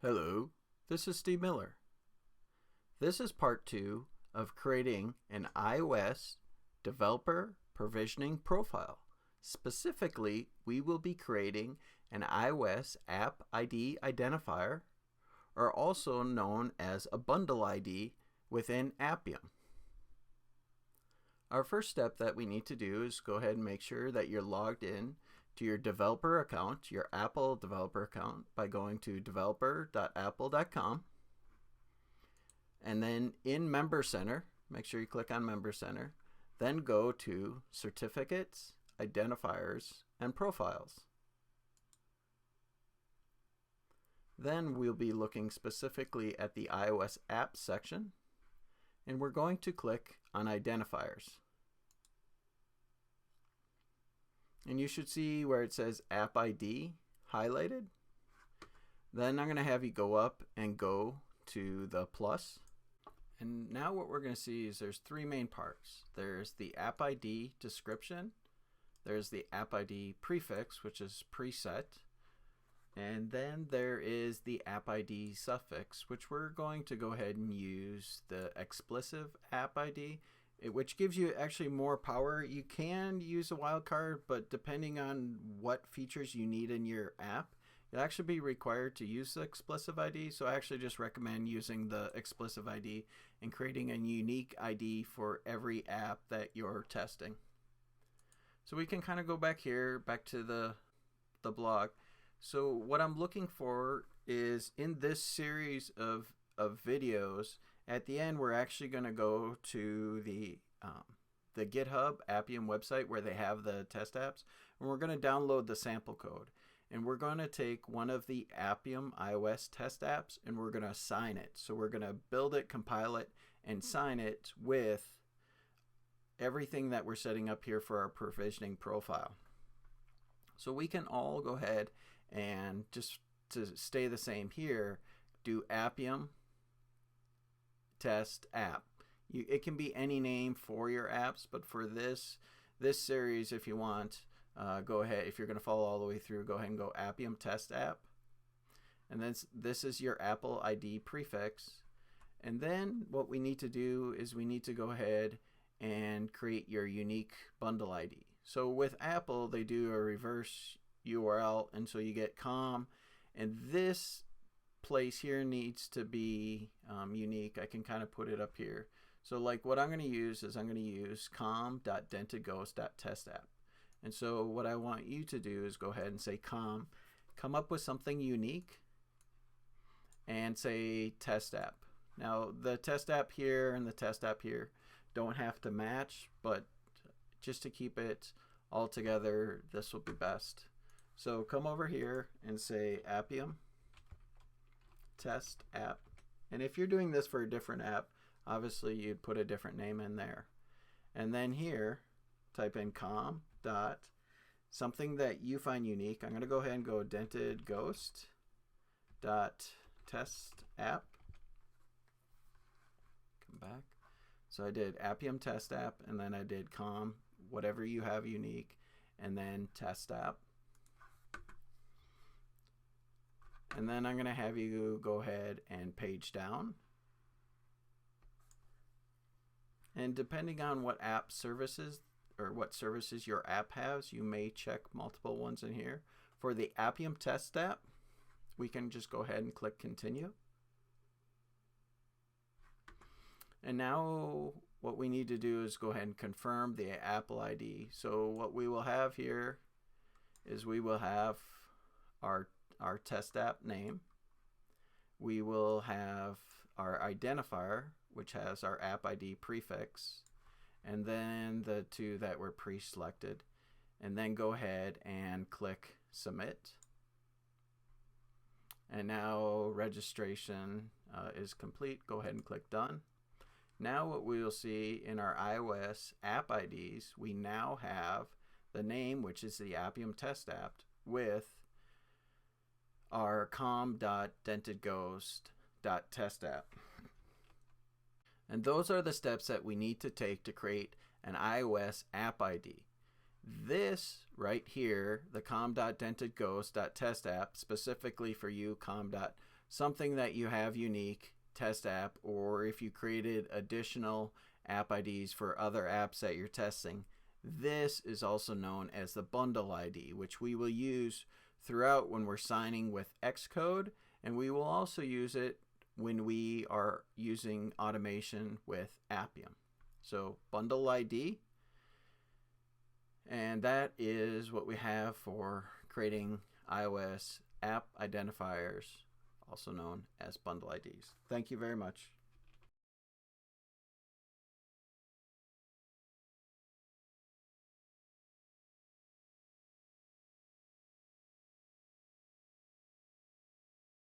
Hello, this is Steve Miller. This is part 2 of creating an iOS developer provisioning profile. Specifically, we will be creating an iOS App ID Identifier, or also known as a bundle ID within Appium. Our first step that we need to do is go ahead and make sure that you're logged in to your developer account, your Apple developer account, by going to developer.apple.com. And then in Member Center, make sure you click on Member Center, then go to Certificates, Identifiers, and Profiles. Then we'll be looking specifically at the iOS Apps section, and we're going to click on Identifiers. And you should see where it says App ID highlighted. Then I'm going to have you go up and go to the plus. And now what we're going to see is there's three main parts. There's the App ID description, there's the App ID prefix, which is preset, and then there is the App ID suffix, which we're going to go ahead and use the explicit App ID, which gives you actually more power. You can use a wildcard, but depending on what features you need in your app, you'll actually be required to use the explicit ID. So I actually just recommend using the explicit ID and creating a unique ID for every app that you're testing. So we can kind of go back here, back to the blog. So what I'm looking for is in this series of videos, at the end we're actually going to go to the GitHub Appium website where they have the test apps, and we're going to download the sample code. And we're going to take one of the Appium iOS test apps and we're going to assign it. So we're going to build it, compile it, and sign it with everything that we're setting up here for our provisioning profile. So we can all go ahead and just to stay the same here, do Appium test app. It can be any name for your apps, but for this series, if you want, go ahead. If you're going to follow all the way through, go ahead and go Appium test app. And then this is your Apple ID prefix. And then what we need to do is we need to go ahead and create your unique bundle ID. So with Apple, they do a reverse URL, and so you get com, and this place here needs to be unique. I can kind of put it up here. So like what I'm going to use is I'm going to use com.dentedghost.testapp. And so what I want you to do is go ahead and say come up with something unique and say test app. Now the test app here and the test app here don't have to match, but just to keep it all together, this will be best. So come over here and say Appium test app. And if you're doing this for a different app, obviously you'd put a different name in there. And then here, type in com dot something that you find unique. I'm going to go ahead and go dented ghost dot test app. Come back. So I did Appium test app, and then I did com, whatever you have unique, and then test app. And then I'm going to have you go ahead and page down. And depending on what app services or what services your app has, you may check multiple ones in here. For the Appium test app, we can just go ahead and click continue. And now what we need to do is go ahead and confirm the Apple ID. So what we will have here is we will have our test app name. We will have our identifier, which has our App ID prefix, and then the two that were pre-selected. And then go ahead and click submit. And now registration is complete. Go ahead and click done. Now what we will see in our iOS app IDs, we now have the name, which is the Appium test app, with our com.dentedghost.testapp. And those are the steps that we need to take to create an iOS app ID. This right here, the com.dentedghost.testapp, specifically for you, com. something that you have unique, test app, or if you created additional app IDs for other apps that you're testing, this is also known as the bundle ID, which we will use throughout when we're signing with Xcode, and we will also use it when we are using automation with Appium. So bundle ID, and that is what we have for creating iOS app identifiers, also known as bundle IDs. Thank you very much.